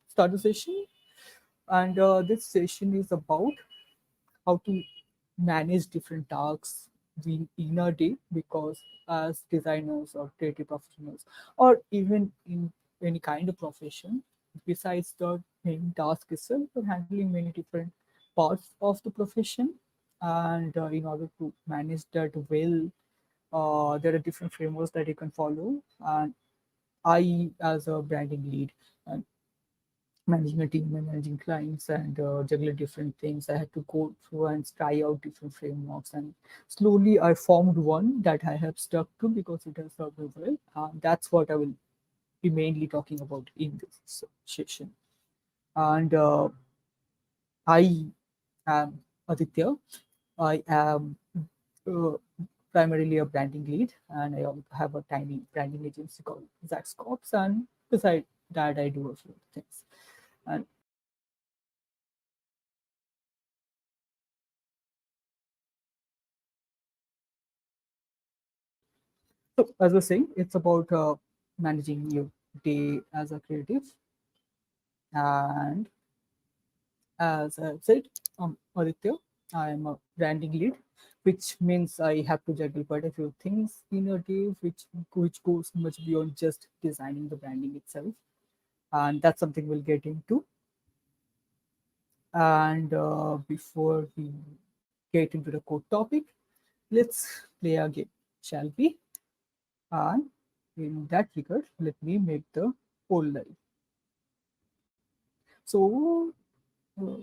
start the session. And this session is about how to manage different tasks in a day, because as designers or creative professionals, or even in any kind of profession, besides the main task itself, we're handling many different parts of the profession. And in order to manage that well, there are different frameworks that you can follow. And I, as a branding lead and managing a team and managing clients and juggling different things, I had to go through and try out different frameworks. And slowly I formed one that I have stuck to because it has served me well. That's what I will be mainly talking about in this session. And I am Aditya. I am uh, primarily a branding lead, and I also have a tiny branding agency called XAXs Corps. And beside that, I do a few things. And so, as I was saying, it's about managing your day as a creative. And as I said, Aditya, I am a branding lead, which means I have to juggle quite a few things in a day, which goes much beyond just designing the branding itself. And that's something we'll get into. And before we get into the core topic, let's play a game, shall we? And in that regard, let me make the poll live. So, uh,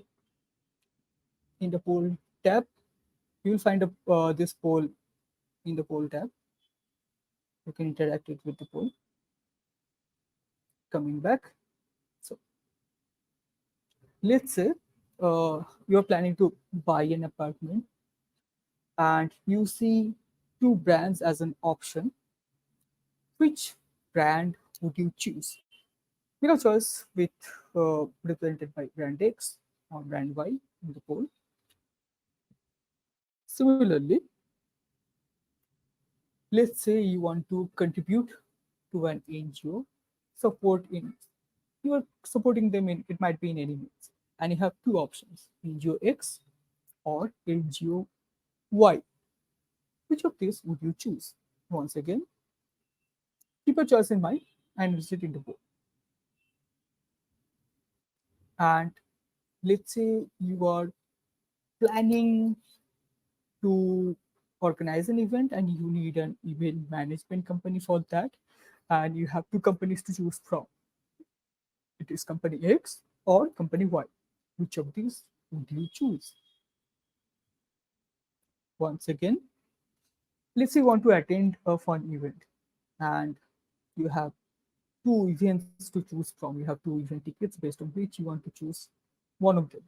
in the poll tab, you will find this poll in the poll tab. You can interact it with the poll. Coming back. So, let's say you're planning to buy an apartment and you see two brands as an option. Which brand would you choose? Make a choice with represented by brand X or brand Y in the poll. Similarly, let's say you want to contribute to an NGO, support in you are supporting them in, it might be in any means, and you have two options: NGO X or NGO Y. Which of these would you choose? Once again, keep your choice in mind and visit into both. And let's say you are planning to organize an event and you need an event management company for that, and you have two companies to choose from. It is company X or company Y. Which of these would you choose? Once again, let's say you want to attend a fun event and you have two events to choose from. You have two event tickets based on which you want to choose one of them.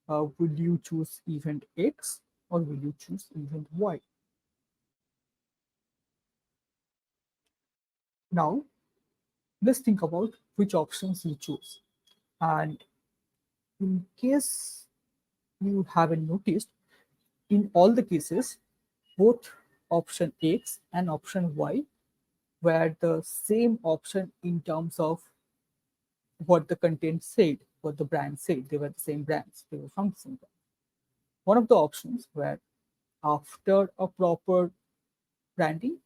Will you choose event X or will you choose event Y? Now, let's think about which options you choose. And in case you haven't noticed, in all the cases, both option X and option Y were the same option in terms of what the content said, what the brand said. They were the same brands, they were from the same brand. One of the options were after a proper branding,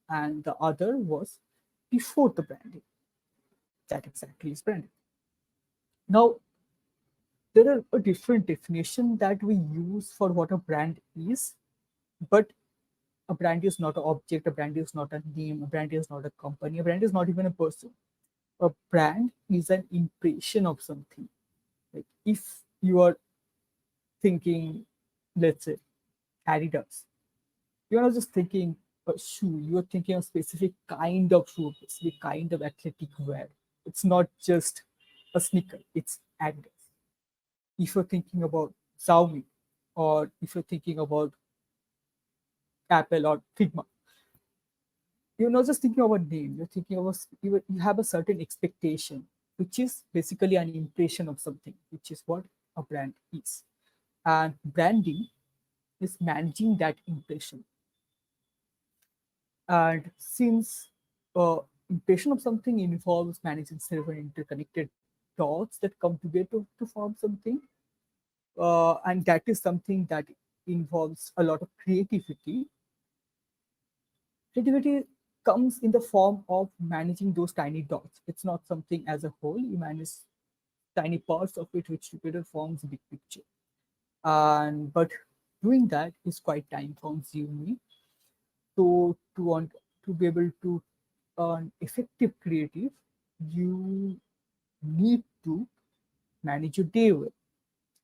and the other was before the branding. That exactly is branding. Now, there are a different definition that we use for what a brand is, but a brand is not an object, a brand is not a name, a brand is not a company, a brand is not even a person. A brand is an impression of something. Like if you are thinking, let's say, Adidas, you're not just thinking a shoe, you're thinking a specific kind of shoe, a specific kind of athletic wear. It's not just a sneaker, it's Adidas. If you're thinking about Xiaomi, or if you're thinking about Apple or Figma, you're not just thinking about name, you're thinking about you have a certain expectation, which is basically an impression of something, which is what a brand is. And branding is managing that impression. And since Impression of something involves managing several interconnected dots that come together to form something, and that is something that involves a lot of creativity. Creativity comes in the form of managing those tiny dots. It's not something as a whole. You manage tiny parts of it, which together forms a big picture. And but doing that is quite time consuming. So to want to be able to earn effective creative, you need to manage your day well.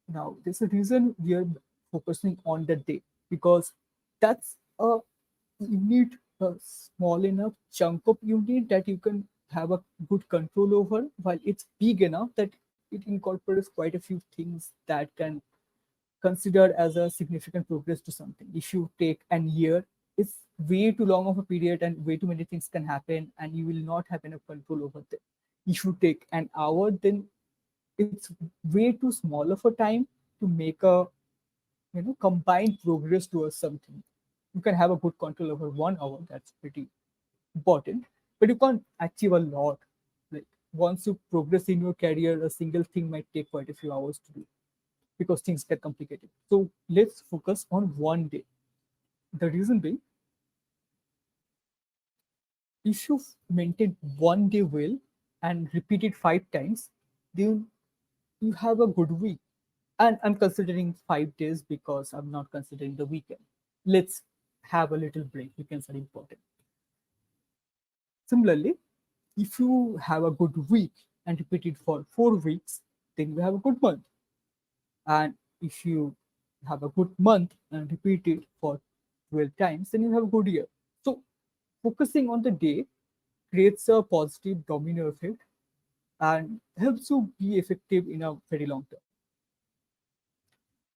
Now, there's a reason we are focusing on the day, because that's a unit, a small enough chunk of unit that you can have a good control over, while it's big enough that it incorporates quite a few things that can considered as a significant progress to something. If you take an year, it's way too long of a period and way too many things can happen and you will not have enough control over them. If you take an hour, then it's way too small of a time to make a combined progress towards something. You can have a good control over 1 hour, that's pretty important, but you can't achieve a lot. Like once you progress in your career, a single thing might take quite a few hours to do because things get complicated. So let's focus on one day. The reason being, if you maintain one day well and repeat it 5 times, then you have a good week. And I'm considering 5 days because I'm not considering the weekend. Let's have a little break. Weekends are important. Similarly, if you have a good week and repeat it for 4 weeks, then you have a good month. And if you have a good month and repeat it for 12 times, then you have a good year. So focusing on the day creates a positive domino effect and helps you be effective in a very long term.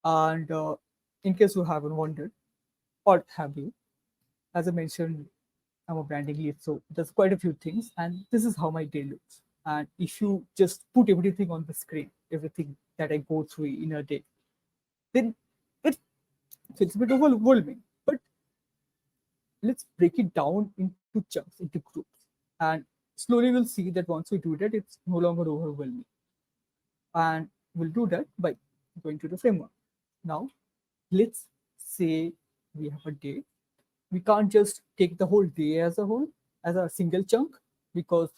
And in case you haven't wondered, or have you, as I mentioned, I'm a branding lead, so there's quite a few things, and this is how my day looks. And if you just put everything on the screen, everything that I go through in a day, then it feels a bit overwhelming. But let's break it down into chunks, into groups. And slowly we'll see that once we do that, it's no longer overwhelming. And we'll do that by going to the framework. Now, let's say we have a day. We can't just take the whole day as a whole, as a single chunk, because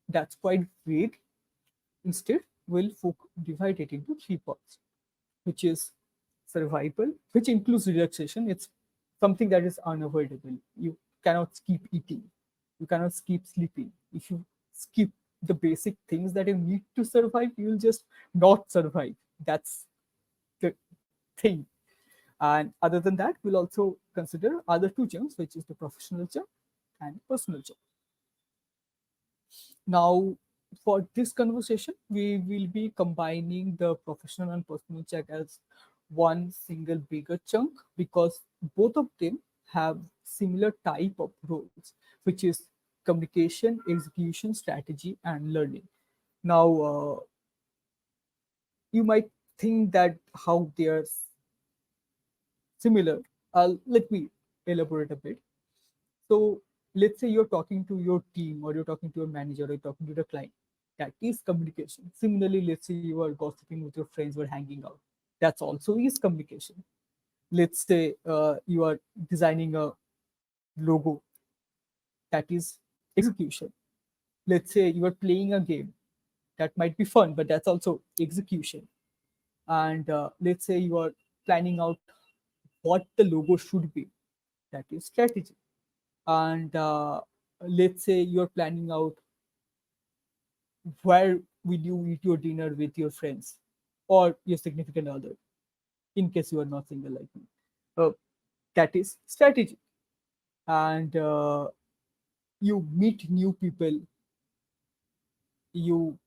that's quite vague. Instead, we'll divide it into 3 parts, which is survival, which includes relaxation. It's something that is unavoidable. You cannot skip eating, you cannot skip sleeping. If you skip the basic things that you need to survive, you will just not survive. That's the thing. And other than that, we'll also consider other two chunks, which is the professional chunk and personal chunk. Now, for this conversation, we will be combining the professional and personal check as one single bigger chunk because both of them have similar type of roles, which is communication, execution, strategy, and learning. Now, you might think that how they are similar. Let me elaborate a bit. So let's say you're talking to your team or you're talking to your manager or you're talking to the client. That is communication. Similarly, let's say you are gossiping with your friends or hanging out. That's also is communication. Let's say you are designing a logo. That is execution. Let's say you are playing a game. That might be fun, but that's also execution. And let's say you are planning out what the logo should be. That is strategy. And let's say you're planning out where will you eat your dinner with your friends or your significant other, in case you are not single like me. uh, that is strategy. And you meet new people, you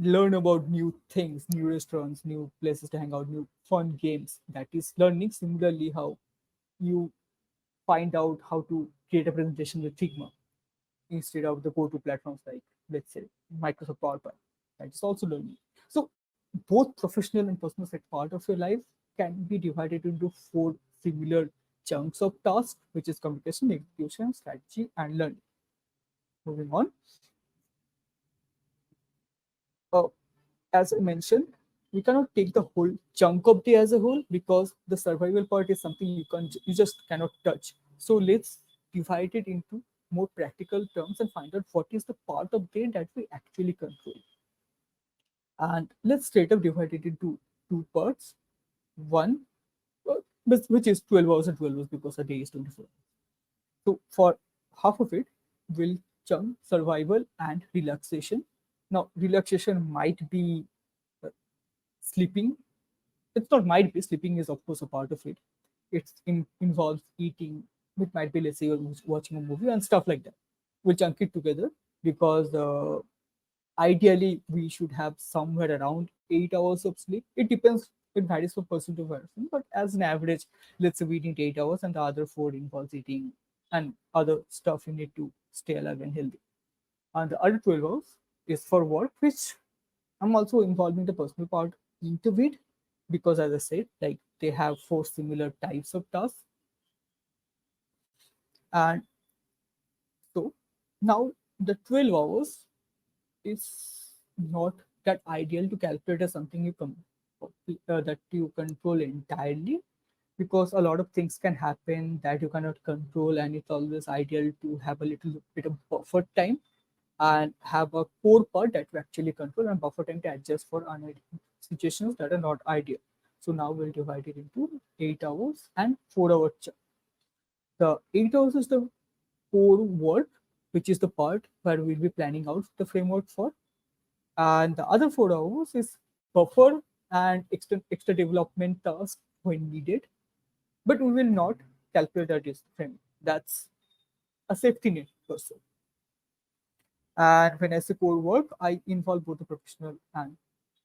learn about new things, new restaurants, new places to hang out, new fun games. That is learning. Similarly, how you find out how to create a presentation with Figma instead of the go-to platforms like, let's say, Microsoft PowerPoint. That is also learning. So both professional and personal set part of your life can be divided into four similar chunks of tasks, which is communication, execution, strategy, and learning. Moving on, uh, as I mentioned, we cannot take the whole chunk of day as a whole because the survival part is something you just cannot touch. So let's divide it into more practical terms and find out what is the part of day that we actually control. And let's straight up divide it into two parts. One, uh, which is 12 hours and 12 hours because a day is 24. So for half of it, we'll chunk survival and relaxation. Now, relaxation might be uh, sleeping. It's not might be, sleeping is of course a part of it. Involves eating. It might be, let's say you're watching a movie and stuff like that. We'll chunk it together because ideally we should have somewhere around 8 hours of sleep. It depends, it varies from person to person, but as an average, let's say we need 8 hours and the other four involves eating and other stuff you need to stay alive and healthy. And the other 12 hours is for work, which I'm also involving the personal part into it because, as I said, like they have four similar types of tasks. And so now the 12 hours is not that ideal to calculate as something that you control entirely because a lot of things can happen that you cannot control, and it's always ideal to have a little bit of buffer time and have a core part that you actually control and buffer time to adjust for situations that are not ideal. So now we'll divide it into 8 hours and 4 hour chunk. The 8 hours is the core work, which is the part where we'll be planning out the framework for, and the other 4 hours is buffer and extra development tasks when needed, but we will not calculate that as framework. That's a safety net per se. And when I say core work, I involve both the professional and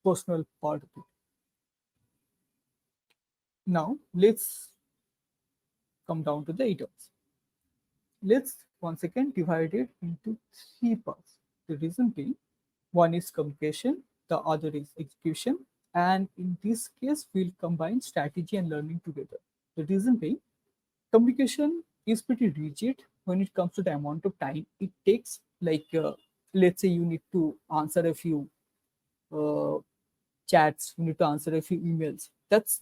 personal part of it. Now let's come down to the 8 hours. Let's once again divide it into three parts. The reason being, one is communication, the other is execution, and in this case, we'll combine strategy and learning together. The reason being, communication is pretty rigid when it comes to the amount of time it takes. Like, let's say you need to answer a few uh, chats, you need to answer a few emails. That's,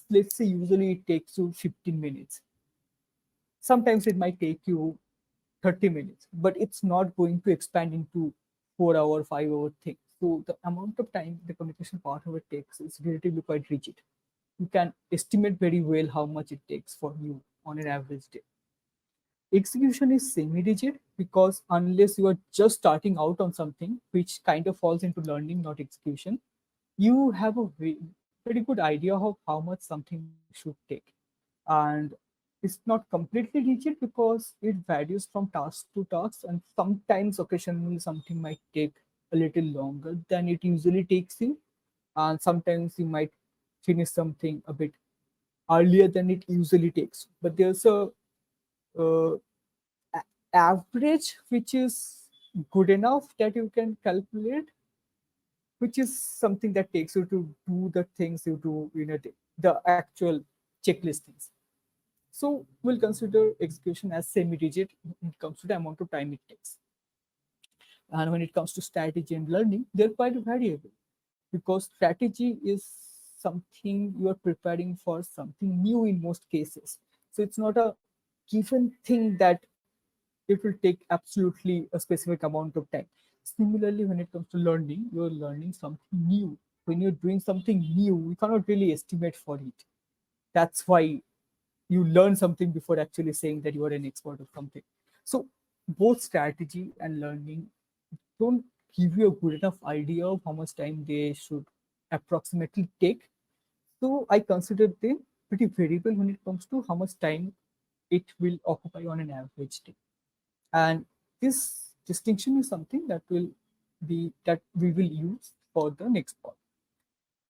let's say, usually it takes you 15 minutes. Sometimes it might take you 30 minutes, but it's not going to expand into 4 hour, 5 hour thing. So the amount of time the communication part of it takes is relatively quite rigid. You can estimate very well how much it takes for you on an average day. Execution is semi-rigid because unless you are just starting out on something, which kind of falls into learning, not execution, you have a very good idea of how much something should take. And it's not completely rigid because it varies from task to task, and sometimes occasionally something might take a little longer than it usually takes you, and sometimes you might finish something a bit earlier than it usually takes. But there's uh, average which is good enough that you can calculate, which is something that takes you to do the things you do in a day, the actual checklist things. So we'll consider execution as semi-rigid when it comes to the amount of time it takes. And when it comes to strategy and learning, they're quite variable because strategy is something you are preparing for something new in most cases. So it's not a given thing that it will take absolutely a specific amount of time. Similarly, when it comes to learning, you're learning something new. When you're doing something new, you cannot really estimate for it. That's why you learn something before actually saying that you are an expert of something. So both strategy and learning don't give you a good enough idea of how much time they should approximately take. So I consider them pretty variable when it comes to how much time it will occupy on an average day. And this distinction is something that we will use for the next part,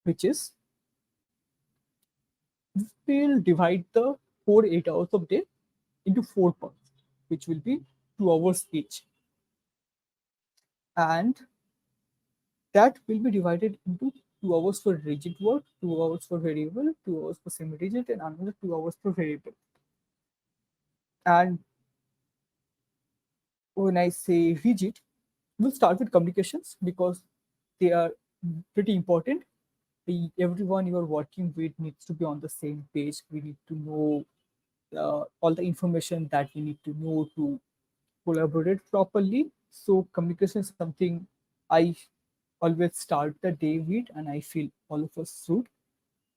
which is we'll divide the core 8 hours of day into four parts, which will be 2 hours each. And that will be divided into 2 hours for rigid work, 2 hours for variable, 2 hours for semi-rigid, and another 2 hours for variable. And when I say rigid, we'll start with communications because they are pretty important. Everyone you are working with needs to be on the same page. We need to know all the information that we need to know to collaborate properly. So communication is something I always start the day with, and I feel all of us should.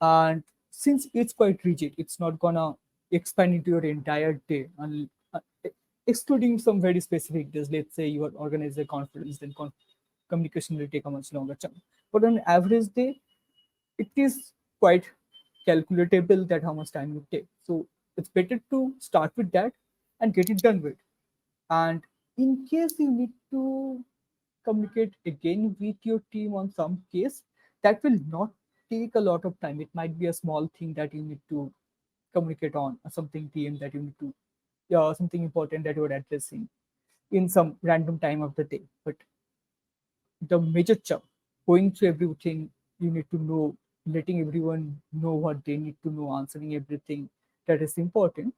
And since it's quite rigid, it's not gonna expand into your entire day, and excluding some very specific days. Let's say you are organize a conference, then communication will take a much longer time. But on average day, it is quite calculatable that how much time it takes. So it's better to start with that and get it done with. And in case you need to communicate again with your team on some case, that will not take a lot of time. It might be a small thing that you need to communicate on, or something TM that you need to, yeah, something important that you're addressing in some random time of the day. But the major chunk, going through everything you need to know, letting everyone know what they need to know, answering everything that is important,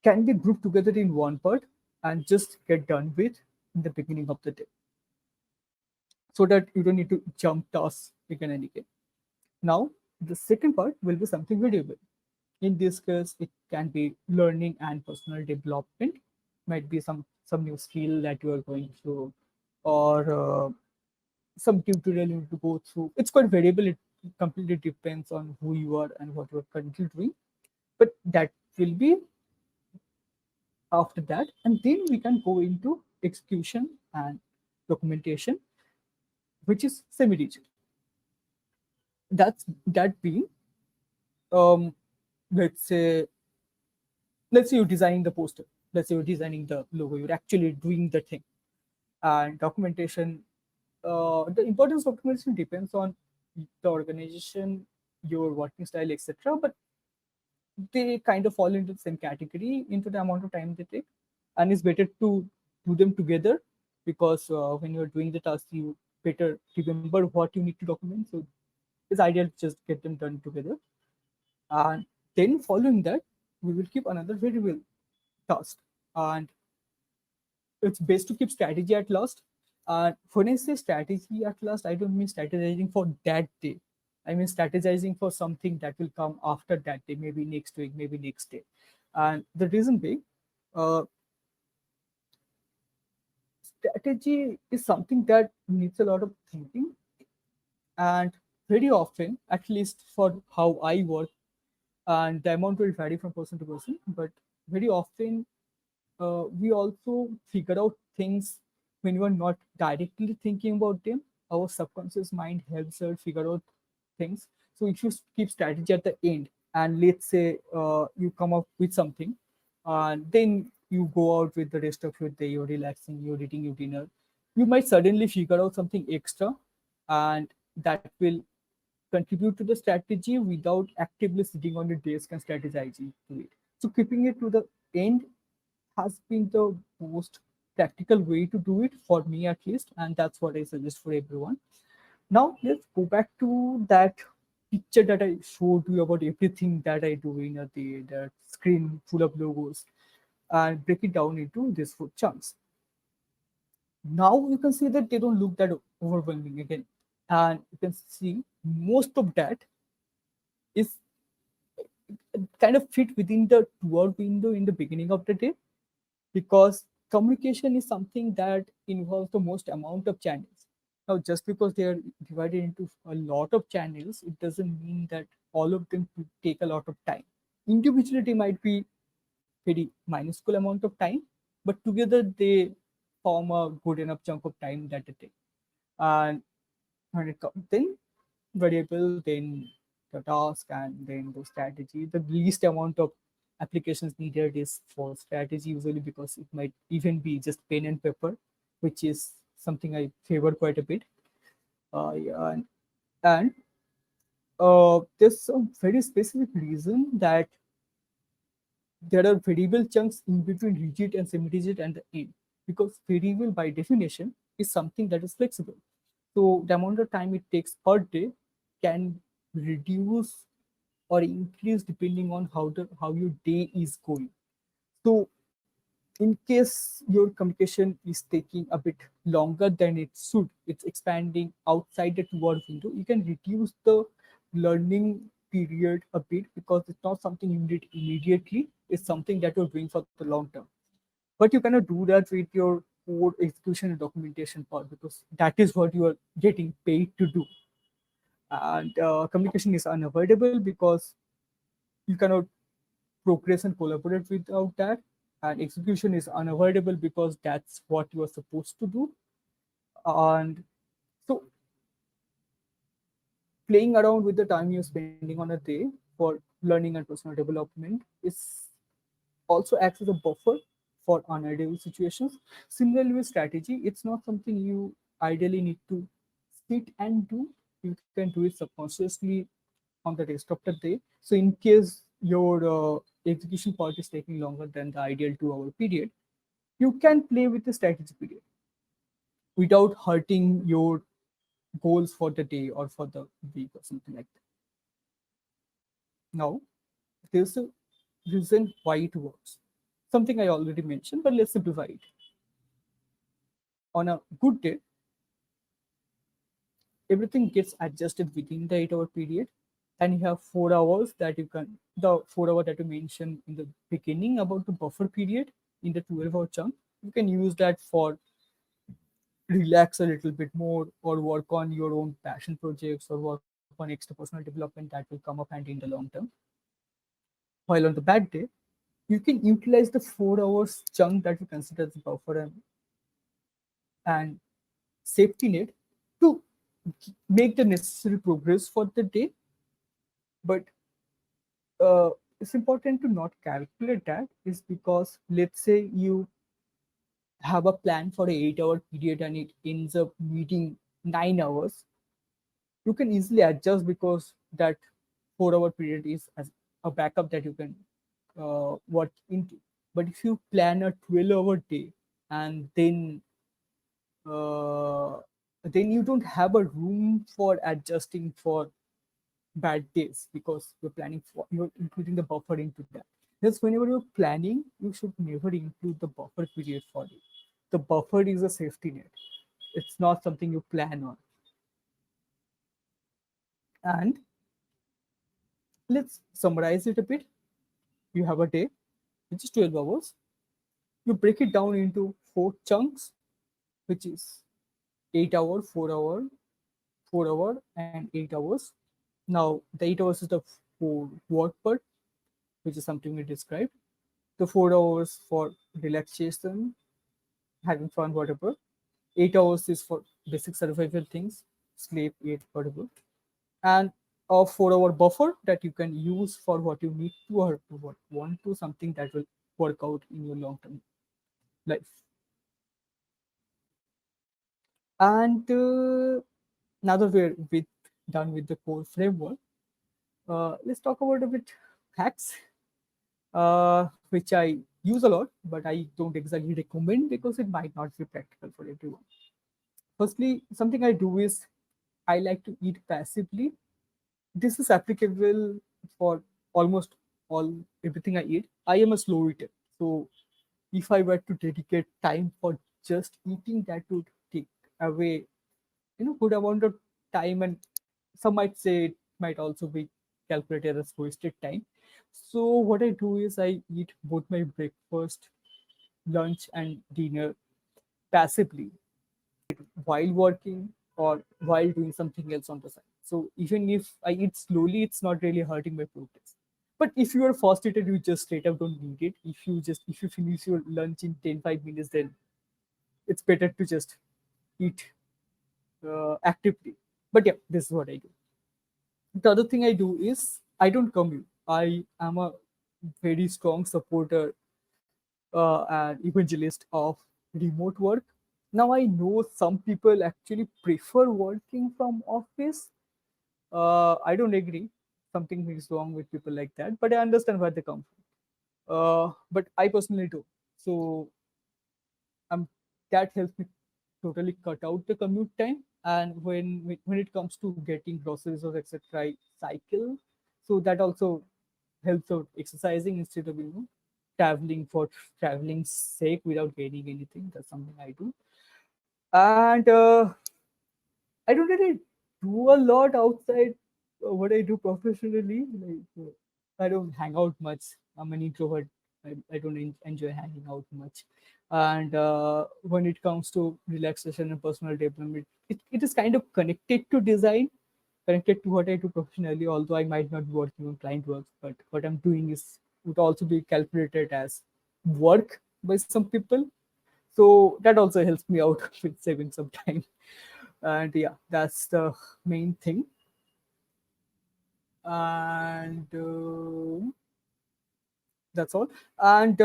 can be grouped together in one part and just get done with in the beginning of the day, so that you don't need to jump tasks again and again. Now, the second part will be something variable. In this case, it can be learning and personal development, might be some new skill that you are going through, or some tutorial you need to go through. It's quite variable. It completely depends on who you are and what you're currently doing. But that will be after that, and then we can go into execution and documentation, which is semi-rigid. That being, um, let's say let's say you're designing the poster, let's say you're designing the logo, you're actually doing the thing. And documentation, the importance of documentation depends on the organization, your working style, etc. But they kind of fall into the same category into the amount of time they take, and it's better to do them together, because when you're doing the task you better remember what you need to document. So it's ideal to just get them done together. And then following that, we will keep another variable task, and it's best to keep strategy at last. When I say strategy at last, I don't mean strategizing for that day. I mean strategizing for something that will come after that day, maybe next week, maybe next day. And the reason being, uh, strategy is something that needs a lot of thinking. And very often, at least for how I work, and the amount will vary from person to person, but very often we also figure out things when you are not directly thinking about them. Our subconscious mind helps us figure out things. So if you keep strategy at the end, and let's say you come up with something, and then you go out with the rest of your day, you're relaxing, you're eating your dinner, you might suddenly figure out something extra, and that will contribute to the strategy without actively sitting on your desk and strategizing to it. So keeping it to the end has been the most practical way to do it for me, at least, and that's what I suggest for everyone. Now let's go back to that picture that I showed you about everything that I do in a day, that screen full of logos, and break it down into these four chunks. Now you can see that they don't look that overwhelming again, and you can see most of that is kind of fit within the two-hour window in the beginning of the day, because communication is something that involves the most amount of channels. Now, just because they are divided into a lot of channels, it doesn't mean that all of them to take a lot of time. Individuality might be very minuscule amount of time, but together they form a good enough chunk of time that they take. And when it comes, then variable, then the task, and then the strategy. The least amount of applications needed is for strategy usually, because it might even be just pen and paper, which is something I favor quite a bit. Yeah, and there's some very specific reason that there are variable chunks in between rigid and semi-rigid and the end, because variable by definition is something that is flexible. So the amount of time it takes per day can reduce or increase depending on how your day is going. So In case your communication is taking a bit longer than it should, it's expanding outside the 2 hour window, you can reduce the learning period a bit, because it's not something you need immediately, it's something that you're doing for the long term. But you cannot do that with your code execution and documentation part, because that is what you are getting paid to do. And communication is unavoidable because you cannot progress and collaborate without that. And execution is unavoidable because that's what you are supposed to do. And so playing around with the time you're spending on a day for learning and personal development is also acts as a buffer for unideal situations. Similarly with strategy, it's not something you ideally need to sit and do. You can do it subconsciously on the rest of the day. So in case your execution part is taking longer than the ideal 2 hour period, you can play with the strategy period without hurting your goals for the day or for the week or something like that. Now, there's a reason why it works. Something I already mentioned, but let's simplify it. On a good day, everything gets adjusted within the 8 hour period, and you have 4 hours that you can, the 4 hour that you mentioned in the beginning about the buffer period in the 12 hour chunk, you can use that for relax a little bit more or work on your own passion projects or work on extra personal development that will come up handy in the long term. While on the bad day, you can utilize the 4 hours chunk that you consider as a buffer and safety net to make the necessary progress for the day. But it's important to not calculate that, is because let's say you have a plan for a 8 hour period and it ends up needing 9 hours, you can easily adjust because that 4 hour period is as a backup that you can work into. But if you plan a 12 hour day and uh, then you don't have a room for adjusting for bad days, because you're planning for, you're including the buffer into that. Just whenever you're planning, you should never include the buffer period for it. The buffer is a safety net, it's not something you plan on. And let's summarize it a bit. You have a day which is 12 hours. You break it down into four chunks, which is 8 hour, 4 hour, 4 hour, and 8 hours. Now, the 8 hours is the work part, which is something we described. The 4 hours for relaxation, having fun, whatever. 8 hours is for basic survival things, sleep, eat, whatever. And a 4 hour buffer that you can use for what you need to or to what you want to, something that will work out in your long term life. And now that done with the core framework, let's talk about a bit hacks, which I use a lot, but I don't exactly recommend because it might not be practical for everyone. Firstly, something I do is I like to eat passively. This is applicable for almost all everything I eat. I am a slow eater, so if I were to dedicate time for just eating, that would take away good amount of time, and some might say it might also be calculated as wasted time. So what I do is I eat both my breakfast, lunch, and dinner passively while working or while doing something else on the side. So even if I eat slowly, it's not really hurting my progress. But if you are fast eater, you just straight up don't need it. If you finish your lunch in 10 5 minutes, then it's better to just eat actively. But yeah, this is what I do. The other thing I do is I don't commute. I am a very strong supporter and evangelist of remote work. Now I know some people actually prefer working from office. I don't agree. Something is wrong with people like that, but I understand where they come from. But I personally do. So um, that helps me totally cut out the commute time. And when it comes to getting groceries or etc., I cycle. So that also helps out exercising instead of traveling for traveling's sake without gaining anything. That's something I do. And I don't really do a lot outside what I do professionally. I don't hang out much. I'm an introvert. I don't enjoy hanging out much. And when it comes to relaxation and personal development, it is kind of connected to design, connected to what I do professionally. Although I might not be working on client work, but what I'm doing is would also be calculated as work by some people. So that also helps me out with saving some time. And yeah, that's the main thing. And that's all. And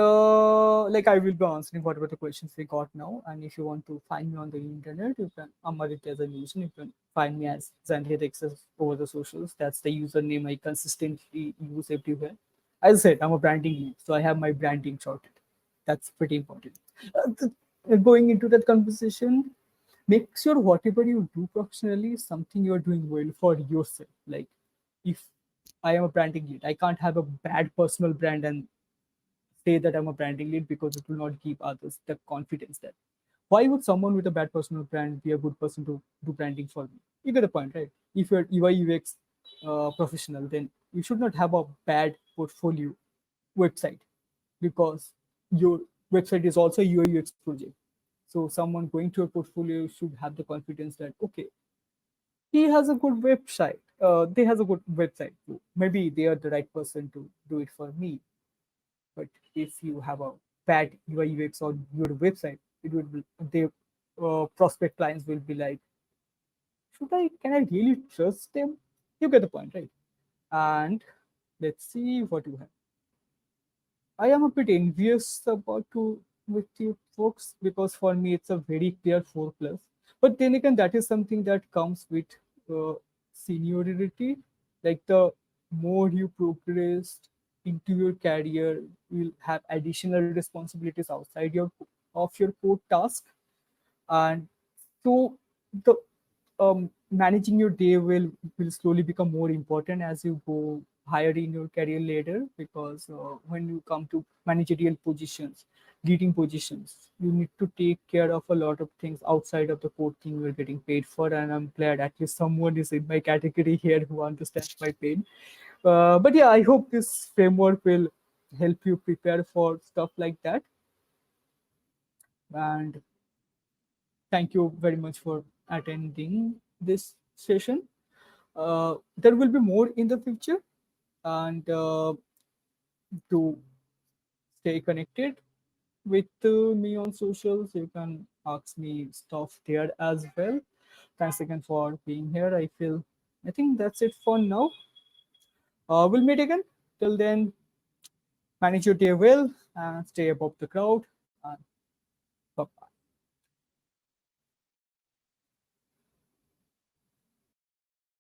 like I will be answering whatever the questions we got now. And if you want to find me on the internet, you can Amarit as a user. You can find me as XAXs over the socials. That's the username I consistently use everywhere. As I said, I'm a branding lead, so I have my branding sorted. That's pretty important. Going into that conversation, make sure whatever you do professionally is something you're doing well for yourself. Like if I am a branding lead, I can't have a bad personal brand and say that I'm a branding lead because it will not give others the confidence that why would someone with a bad personal brand be a good person to do branding for me? You get the point, right? If you're UI UX professional, then you should not have a bad portfolio website because your website is also a UI UX project. So someone going to a portfolio should have the confidence that okay, he has a good website. They has a good website. Maybe they are the right person to do it for me. But if you have a bad UI UX on your website, it would be the prospect clients will be like, should I? Can I really trust them? You get the point, right? And let's see what you have. I am a bit envious about to with you folks because for me it's a very clear 4 plus. But then again, that is something that comes with uh, seniority. Like the more you progress into your career, you'll have additional responsibilities outside your of your core task, and so the managing your day will slowly become more important as you go higher in your career ladder because when you come to managerial positions, leading positions, you need to take care of a lot of things outside of the core thing you're getting paid for. And I'm glad at least someone is in my category here who understands my pain. But yeah, I hope this framework will help you prepare for stuff like that. And thank you very much for attending this session. There will be more in the future, and to stay connected with me on socials, you can ask me stuff there as well. Thanks again for being here. I think that's it for now. We'll meet again. Till then, manage your day well and stay above the crowd. And bye.